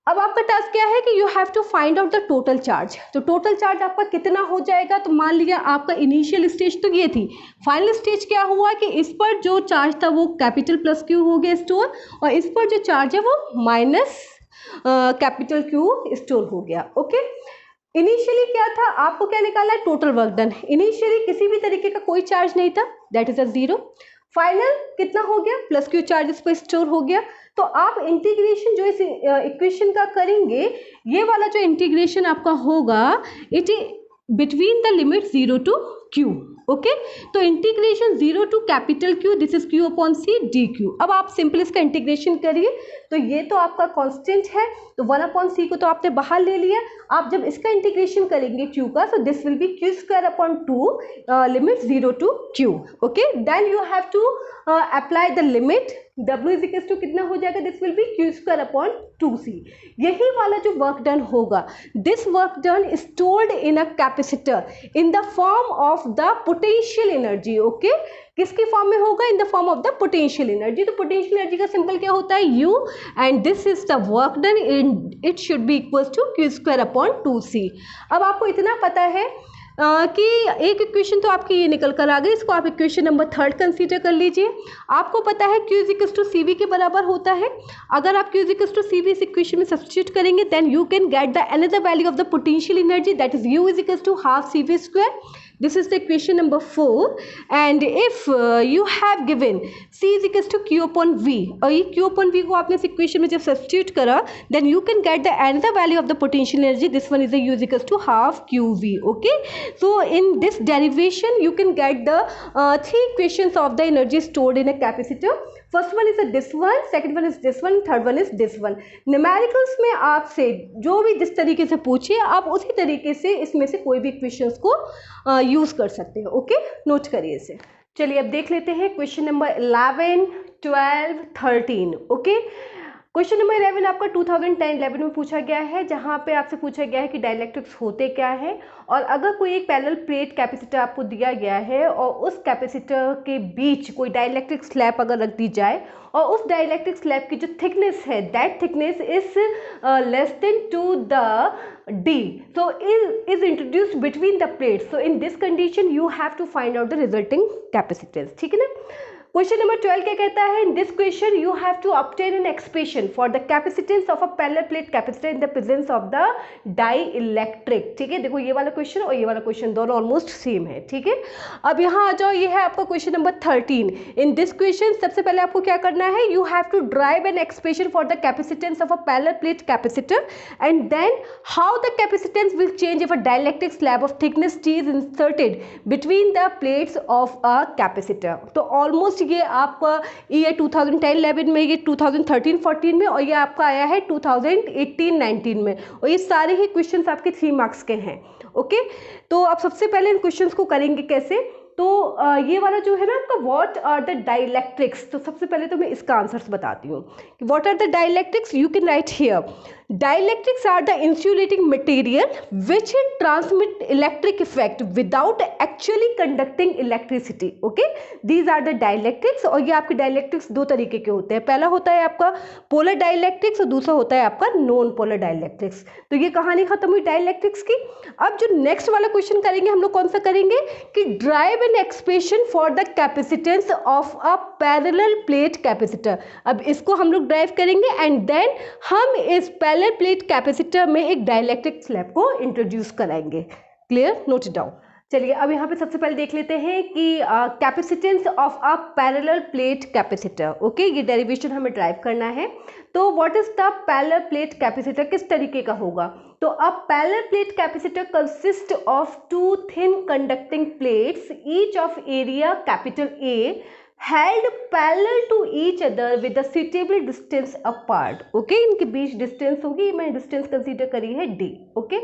अब आपका टास्क क्या है कि you have to find out the total charge. तो टोटल चार्ज आपका कितना हो जाएगा, तो मान लिया आपका इनिशियल स्टेज तो ये थी, फाइनल स्टेज क्या हुआ कि इस पर जो चार्ज था वो कैपिटल प्लस क्यू हो गया स्टोर, और इस पर जो चार्ज है वो माइनस कैपिटल क्यू स्टोर हो गया। ओके, इनिशियली क्या था, आपको क्या निकालना है, टोटल वर्क डन। इनिशियली किसी भी तरीके का कोई चार्ज नहीं था, दैट इज अ 0। फाइनल कितना हो गया, प्लस क्यू चार्ज इस पर स्टोर हो गया। तो आप इंटीग्रेशन जो इस इक्वेशन का करेंगे, ये वाला जो इंटीग्रेशन आपका होगा, it between the limit 0 to q। Okay, तो integration 0 to capital Q, this is q upon c dq। अब आप सिंपल इसका इंटीग्रेशन करिए, तो ये तो आपका कांस्टेंट है, तो 1 अपॉन c को तो आपने बाहर ले लिया। आप जब इसका इंटीग्रेशन करेंगे q का, so this will be q square upon 2 limit 0 to q। Okay, then you have to apply the limit W is equal to कितना हो जाएगा, this will be Q square upon 2c। यही वाला जो वर्क डन होगा, this work done is stored in a capacitor in the form of the potential energy. Okay, किसकी फॉर्म में होगा, in the form of the potential energy. तो पोटेंशियल एनर्जी का सिंपल क्या होता है, U, and this is the work done, it should be equal to Q square upon 2c। अब आपको इतना पता है कि एक इक्वेशन तो आपकी ये निकल कर आ गई, इसको आप इक्वेशन नंबर 3 कंसीडर कर लीजिए। आपको पता है Q is equal to CV के बराबर होता है। अगर आप Q is equal to CV इस इक्वेशन में सब्स्टिट्यूट करेंगे, then you can get the another value of the potential energy, that is U is equal to half CV square. This is the equation number 4, and if you have given C is equals to Q upon V, और ये Q upon V को आपने इस equation में जब substitute करा, then you can get the another value of the potential energy. This one is the U is equals to half QV. Okay, so in this derivation you can get the three equations of the energy stored in a capacitor. First one is this one, second one is this one, third one is this one. Numericals में आपसे जो भी जिस तरीके से पूछे, आप उसी तरीके से इसमें से कोई भी इक्वेशंस को यूज़ कर सकते हैं। ओके, नोट करिए इसे। चलिए अब देख लेते हैं question number 11, 12, 13। Okay, question number 11 आपका 2010-11 में पूछा गया है, जहाँ पे आपसे पूछा गया है कि डाइलेक्ट्रिक्स होते क्या है, और अगर कोई एक पैरेलल प्लेट कैपेसिटर आपको दिया गया है और उस कैपेसिटर के बीच कोई डाइलेक्ट्रिक स्लैब अगर रख दी जाए और उस डाइलेक्ट्रिक स्लैब की जो थिकनेस है, that thickness is less than to the D, so is introduced between the plates. So in this condition you have to find out the resulting capacitance. ठीक है ना। क्वेश्चन नंबर 12 क्या कहता है, in this question you have to obtain an expression for the capacitance of a parallel plate capacitor in the presence of the dielectric. ठीक है, देखो ये वाला क्वेश्चन और ये वाला क्वेश्चन दोनों ऑलमोस्ट सेम है। ठीक है, अब यहाँ आ जाओ, ये है आपका question number 13। In this question सबसे पहले आपको क्या करना है, you have to derive an expression for the capacitance of a parallel plate capacitor and then how the capacitance will change if a dielectric slab of thickness T is inserted between the plates of a capacitor। तो ऑलमोस्ट ये आपका ये 2010-11 में, ये 2013-14 में, और ये आपका आया है 2018-19 में, और ये सारे ही क्वेश्चंस आपके 3 मार्क्स के हैं। ओके, तो आप सबसे पहले इन क्वेश्चंस को करेंगे कैसे, तो ये वाला जो है ना आपका व्हाट आर द डाइलेक्ट्रिक्स, तो सबसे पहले तो मैं इसका आंसर्स बताती हूँ कि what are the dielectrics. You can write here, dielectrics are the insulating material which transmit electric effect without actually conducting electricity. Okay, these are the dielectrics, और ये आपके डाइलेक्ट्रिक्स दो तरीके के होते हैं, पहला होता है आपका पोलर डाइलेक्ट्रिक्स और दूसरा होता है आपका नॉन पोलर डाइलेक्ट्रिक्स। तो ये कहानी खत्म हुई डाइलेक्ट्रिक्स की। अब जो नेक्स्ट वाला क्वेश्चन करेंगे हम लोग, कौन सा करेंगे कि drive an expression for the capacitance of a parallel plate capacitor. अब इसको हम लोग ड्राइव करेंगे एंड देन हम इस पैरेलल प्लेट कैपेसिटर में एक डाइलेक्ट्रिक स्लैब को इंट्रोड्यूस कराएंगे। Clear, note it down. चलिए अब यहाँ पे सबसे पहले देख लेते हैं कि capacitance of a parallel plate capacitor. Okay, ये डेरिवेशन हमें ड्राइव करना है। तो what is the parallel plate capacitor, किस तरीके का होगा, तो अ parallel plate capacitor consist of 2 thin conducting plates each of area capital A held parallel to each other with a suitable distance apart। Okay, इनके बीच डिस्टेंस होगी, मैं डिस्टेंस कंसीडर करी है D। ओके,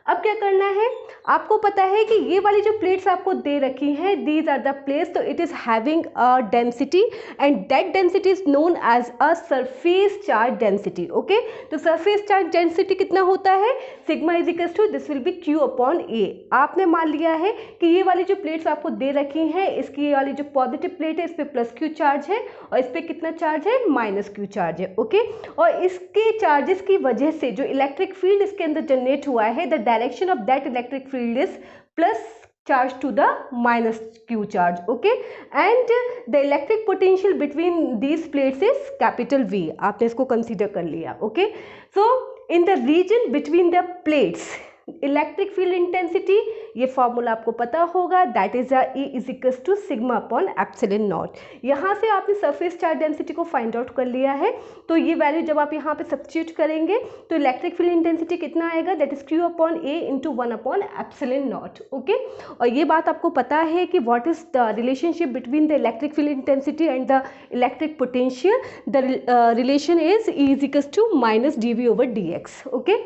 अब क्या करना है, आपको पता है कि ये वाली जो प्लेट्स आपको दे रखी हैं, दीज आर द प्लेट्स, तो it is having a density and that density is known as a surface charge density. Okay, तो सरफेस चार्ज डेंसिटी कितना होता है, sigma is equal to this will be Q upon A। आपने मान लिया है कि ये वाली जो प्लेट्स आपको दे रखी हैं, इसकी ये वाली जो पॉजिटिव प्लेट है इस पर प्लस Q चार्ज है और इस पर कितना चार्ज है, माइनस Q चार्ज है। ओके, और इसके चार्जेस की वजह से जो इलेक्ट्रिक फील्ड इसके अंदर जनरेट हुआ है, the direction of that electric field is plus charge to the minus Q charge। okay, and the electric potential between these plates is capital V। आपने इसको consider कर लिया। okay, so in the region between the plates electric field intensity, ये फॉर्मूला आपको पता होगा, that is E is equal to sigma upon epsilon naught. यहाँ से आपने सरफेस चार्ज डेंसिटी को फाइंड आउट कर लिया है, तो ये वैल्यू जब आप यहाँ पे सब्स्टिट्यूट करेंगे तो इलेक्ट्रिक फील्ड इंटेंसिटी कितना आएगा, that is Q upon A into 1 upon epsilon naught. Okay, और ये बात आपको पता है कि what is the relationship between the electric field intensity and the electric potential, the relation is E is equal to minus dV over dx। Okay,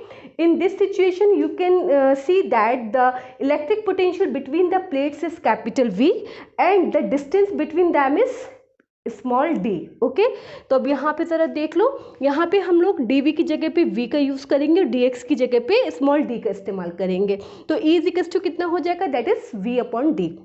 in this situation you can see that the electric potential between the plates is capital V and the distance between them is small D. Okay, तो अब यहाँ पे ज़रा देख लो, यहाँ पे हम लोग डी वी की जगह पे वी का यूज़ करेंगे, डी एक्स की जगह पे स्मॉल डी का इस्तेमाल करेंगे। तो ई इज इक्वल्स टू कितना हो जाएगा, that is V upon D.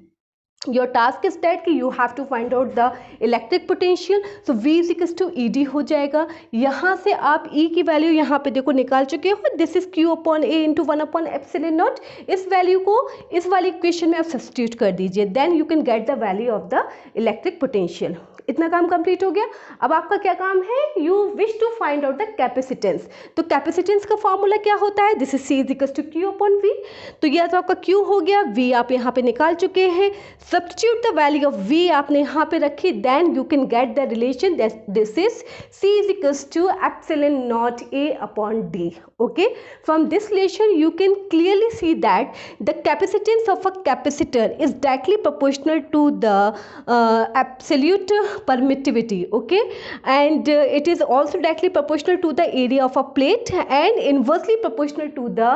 Your task is that कि you have to find out the electric potential. So V is equals to E D हो जाएगा। यहाँ से आप E की वैल्यू यहाँ पे देखो निकाल चुके हो, this is Q upon A into 1 upon epsilon naught. इस वैल्यू को इस वाली इक्वेशन में आप सब्स्टिट्यूट कर दीजिए, then you can get the value of the electric potential. इतना काम कंप्लीट हो गया। अब आपका क्या काम है, you wish to find out the capacitance. तो कैपेसिटेंस का फॉर्मूला क्या होता है, this is C is equals to Q upon V। तो यह तो आपका Q हो गया, V आप यहाँ पे निकाल चुके हैं, substitute the value of V आपने यहाँ पे रखी, then you can get the relation, this is C is equals to epsilon naught A upon D। Okay, from this relation you can clearly see that the capacitance of a capacitor is directly proportional to the absolute permittivity. Okay, and it is also directly proportional to the area of a plate and inversely proportional to the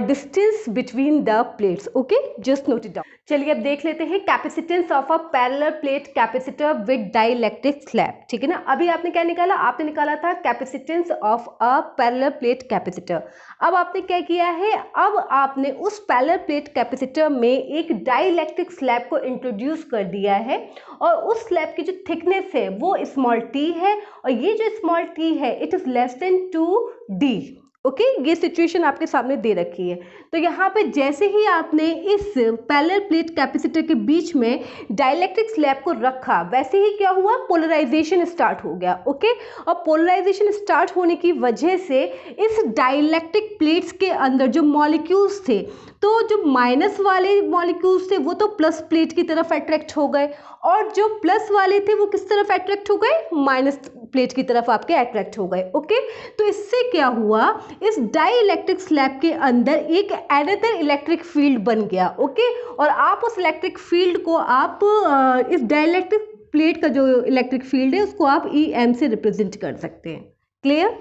distance between the plates. Okay, just note it down. चलिए अब देख लेते हैं capacitance of a parallel plate capacitor with dielectric slab. ठीक है ना, अभी आपने क्या निकाला, आपने निकाला था capacitance of a parallel plate capacitor. अब आपने क्या किया है, अब आपने उस पैरेलल प्लेट कैपेसिटर में एक डाइलेक्ट्रिक स्लैब को इंट्रोड्यूस कर दिया है, और उस स्लैब की जो थिकनेस है वो स्मॉल टी है, और ये जो स्मॉल टी है it is less then 2D। Okay, ये सिचुएशन आपके सामने दे रखी है। तो यहाँ पे जैसे ही आपने इस पैरेलल प्लेट कैपेसिटर के बीच में डाइलेक्ट्रिक स्लैब को रखा, वैसे ही क्या हुआ, पोलराइजेशन स्टार्ट हो गया। ओके, और पोलराइजेशन स्टार्ट होने की वजह से इस डाइलेक्ट्रिक प्लेट्स के अंदर जो मॉलिक्यूल्स थे, तो जो माइनस वाले मॉलिक्यूल्स थे वो तो प्लस प्लेट की तरफ अट्रैक्ट हो गए, और जो प्लस वाले थे वो किस तरफ अट्रैक्ट हो गए, माइनस प्लेट की तरफ आपके अट्रैक्ट हो गए। ओके, तो इससे क्या हुआ, इस डाइलेक्ट्रिक स्लैब के अंदर एक अनदर इलेक्ट्रिक फील्ड बन गया। ओके, और आप उस इलेक्ट्रिक फील्ड को आप इस डाइलेक्ट्रिक प्लेट का जो इलेक्ट्रिक फील्ड है उसको आप EM से रिप्रेजेंट कर सकते हैं। क्लियर।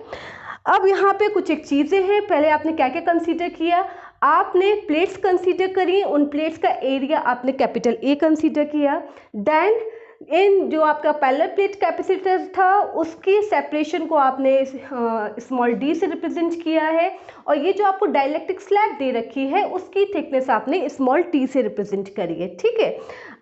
अब यहाँ पे कुछ एक चीज़ें हैं, पहले आपने क्या क्या कंसीडर किया, आपने प्लेट्स कंसीडर करी, उन प्लेट्स का एरिया आपने कैपिटल A कंसीडर किया, देन इन जो आपका पैरेलल प्लेट कैपेसिटर था उसकी सेपरेशन को आपने स्मॉल d से रिप्रेजेंट किया है, और ये जो आपको डाइलेक्ट्रिक स्लैब दे रखी है उसकी थिकनेस आपने स्मॉल t से रिप्रेजेंट करी है। ठीक है,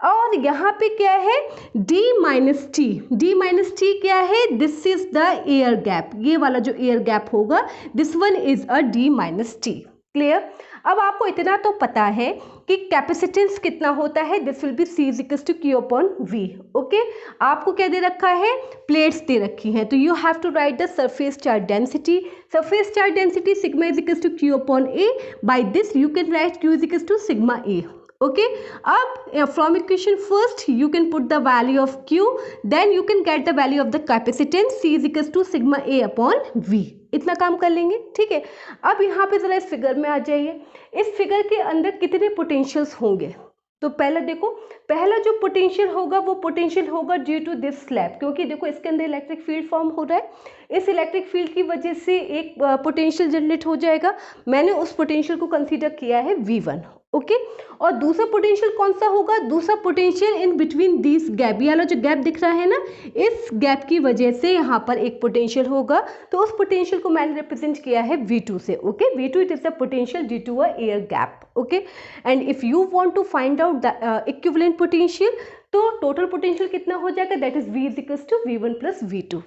और यहाँ पे क्या है, d माइनस टी क्या है, this is the air gap, ये वाला जो एयर गैप होगा this one is a d minus T. Clear. अब आपको इतना तो पता है कि कैपेसिटेंस कितना होता है, this will be C is equals to Q upon V। Okay, आपको क्या दे रखा है, प्लेट्स दे रखी हैं, तो you have to write the surface charge density. Surface charge density sigma is equals to Q upon A, by this you can write Q is equals to sigma A। okay, अब from equation first you can put the value of Q, then you can get the value of the capacitance C is equals to sigma A upon V। इतना काम कर लेंगे। ठीक है, अब यहाँ पे जरा इस फिगर में आ जाइए, इस फिगर के अंदर कितने पोटेंशियल्स होंगे, तो पहले देखो, पहला जो पोटेंशियल होगा वो पोटेंशियल होगा ड्यू टू दिस स्लैब, क्योंकि देखो इसके अंदर इलेक्ट्रिक फील्ड फॉर्म हो रहा है, इस इलेक्ट्रिक फील्ड की वजह से एक पोटेंशियल जनरेट हो जाएगा, मैंने उस पोटेंशियल को कंसीडर किया है V1। ओके, और दूसरा पोटेंशियल कौन सा होगा, दूसरा potential in between this gap, ये वाला जो गैप दिख रहा है ना, इस गैप की वजह से यहाँ पर एक पोटेंशियल होगा, तो उस पोटेंशियल को मैंने रिप्रेजेंट किया है V2 से। Okay, V2 it is the potential due to a air gap. Okay, and if you want to find out the equivalent potential, तो टोटल पोटेंशियल कितना हो जाएगा, that is V is equals to V1 plus V2।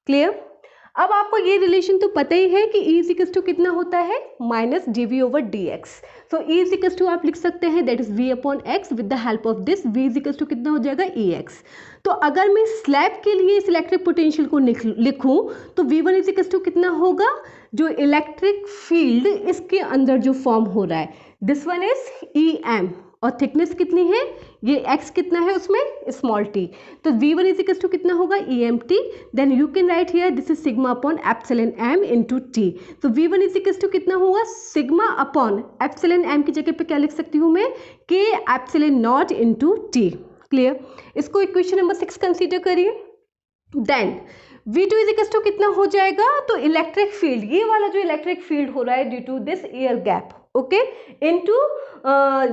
Clear. अब आपको ये रिलेशन तो पता ही है कि E इज इक्वल्स टू कितना होता है, minus dV over dx। So E is equals to आप लिख सकते हैं that is V upon x, with the help of this V is equals to कितना हो जाएगा Ex। तो अगर मैं स्लैब के लिए इस इलेक्ट्रिक पोटेंशियल को लिखूं तो V1 इज इक्वल्स टू कितना होगा, जो इलेक्ट्रिक फील्ड इसके अंदर जो फॉर्म हो रहा है दिस वन इज EM, और थिकनेस कितनी है, ये x कितना है उसमें स्मॉल t, तो V1 इज इक्वल्स टू कितना होगा EMT, then you can write here this is sigma upon epsilon m into t। तो V1 इज इक्वल्स टू कितना होगा, सिग्मा अपॉन एप्सिलॉन m की जगह पे क्या लिख सकती हूँ मैं, k epsilon naught into t। Clear. इसको इक्वेशन नंबर 6 कंसीडर करिए, then V2 is equals to कितना हो जाएगा, तो इलेक्ट्रिक फील्ड, ये वाला जो इलेक्ट्रिक फील्ड हो रहा है due to this air gap, okay, into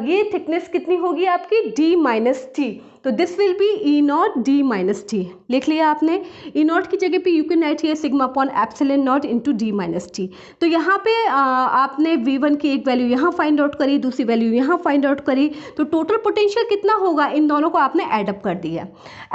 ये थिकनेस कितनी होगी आपकी d माइनस टी, तो this will be E naught d minus t. लिख लिया आपने, ई नॉट की जगह पे you can write here sigma upon epsilon naught into d minus T. तो यहाँ पे आपने v1 की एक वैल्यू यहाँ फाइंड आउट करी, दूसरी वैल्यू यहाँ फाइंड आउट करी, तो टोटल पोटेंशियल कितना होगा, इन दोनों को आपने एडअप कर दिया।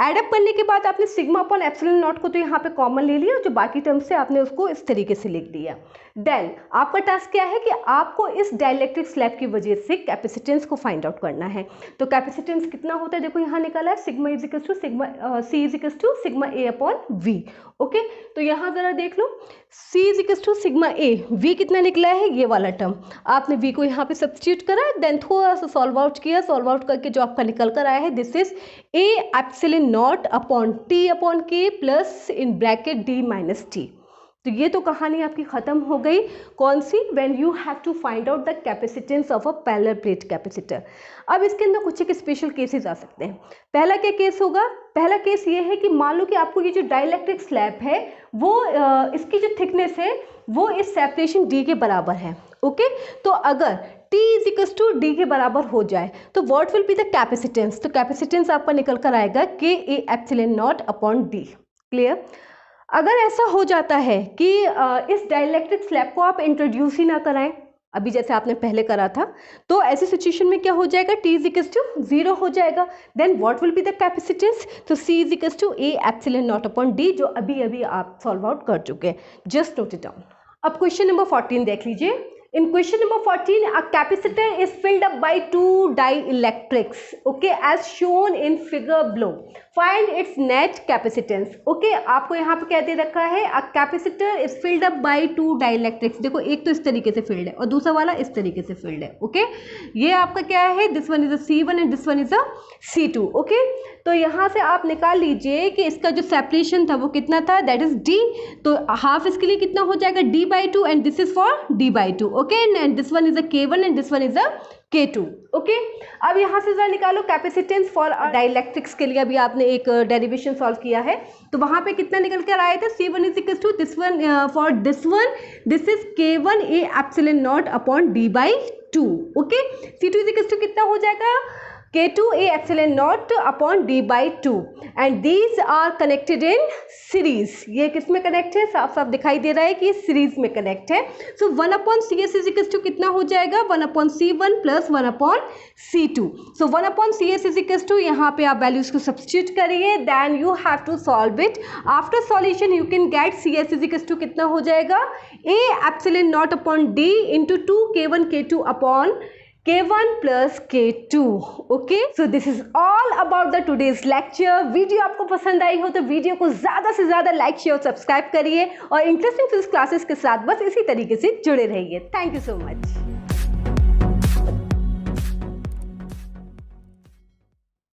एडअप करने के बाद आपने सिग्मा अपॉन एप्सिलॉन नॉट को तो यहाँ पे कॉमन ले लिया, जो बाकी टर्म्स से आपने उसको इस तरीके से लिख दिया। देन आपका टास्क क्या है कि आपको इस डाइलेक्ट्रिक स्लैब की वजह से कैपेसिटेंस को फाइंड आउट करना है। तो कैपेसिटेंस कितना होता है, देखो यहाँ निकाला है, sigma is equal to sigma C is equal to sigma A upon V. Okay, तो यहाँ जरा देख लो, C is equal to sigma A, V कितना निकला है, ये वाला टर्म, आपने वी को यहाँ पे सब्स्टिट्यूट करा, देन थोड़ा सा सॉल्व आउट किया, सॉल्व आउट करके जो आपका निकल कर आया है, this is A epsilon naught upon T upon K plus in bracket D minus T. तो ये तो कहानी आपकी खत्म हो गई, कौन सी, when you have to find out the capacitance of a parallel plate capacitor. अब इसके अंदर कुछ एक स्पेशल केसेस आ सकते हैं। पहला क्या केस होगा, पहला केस ये है कि मान लो कि आपको ये जो डाइलेक्ट्रिक स्लैब है वो इसकी जो थिकनेस है वो इस सेपरेशन डी के बराबर है। ओके, तो अगर T is equal to d के बराबर हो जाए तो what will be the capacitance, तो कैपेसिटेंस आपका निकल कर आएगा के A epsilon naught upon d. Clear. अगर ऐसा हो जाता है कि इस डाइलेक्ट्रिक स्लैब को आप इंट्रोड्यूस ही ना कराएं, अभी जैसे आपने पहले करा था, तो ऐसी सिचुएशन में क्या हो जाएगा, T इज इक्वल टू 0 हो जाएगा। Then what will be the capacitance, तो C is equal to A epsilon naught upon d, जो अभी अभी आप सॉल्व आउट कर चुके हैं। Just note it down. अब क्वेश्चन नंबर 14 देख लीजिए। In question number 14, a capacitor is filled up by two dielectrics, okay, as shown in figure below. Find its net capacitance. Okay, आपको यहाँ पे क्या दे रखा है, a capacitor is filled up by two dielectrics. देखो एक तो इस तरीके से filled है और दूसरा वाला इस तरीके से filled है। Okay, ये आपका क्या है, this one is a C1 and this one is a C2. Okay, तो यहाँ से आप निकाल लीजिए कि इसका जो सेपरेशन था वो कितना था, दैट इज D। तो हाफ इसके लिए कितना हो जाएगा, D/2 and this is for D/2। Okay, and this one is a K1 and this one is a K2। Okay, अब यहाँ से जरा निकालो कैपेसिटेंस फॉर डाइलेक्ट्रिक्स के लिए। अभी आपने एक डेरिवेशन सॉल्व किया है, तो वहाँ पे कितना निकल कर आया था, C1 is equal to this one for this one, this is K1 A epsilon naught upon D/2। Okay, C2 is equal to कितना हो जाएगा, K2 A epsilon naught upon D/2 and these are connected in series। ये किस में कनेक्ट है, साफ साफ दिखाई दे रहा है कि सीरीज में कनेक्ट है। So 1 upon CS is equal to कितना हो जाएगा, 1 upon C1 plus 1 upon C2। So 1 upon CS is equal to, यहाँ पे आप वैल्यूज को सब्स्टिट्यूट करिए, then you have to solve it. After solution you can get CS is equal to कितना हो जाएगा, A epsilon naught upon D into 2 K1 K2 upon K1 plus K2। Okay, so this is all about the today's lecture. Video आपको पसंद आई हो तो वीडियो को ज़्यादा से ज़्यादा लाइक शेयर और सब्सक्राइब करिए और इंटरेस्टिंग फिजिक्स क्लासेस के साथ बस इसी तरीके से जुड़े रहिए। Thank you so much.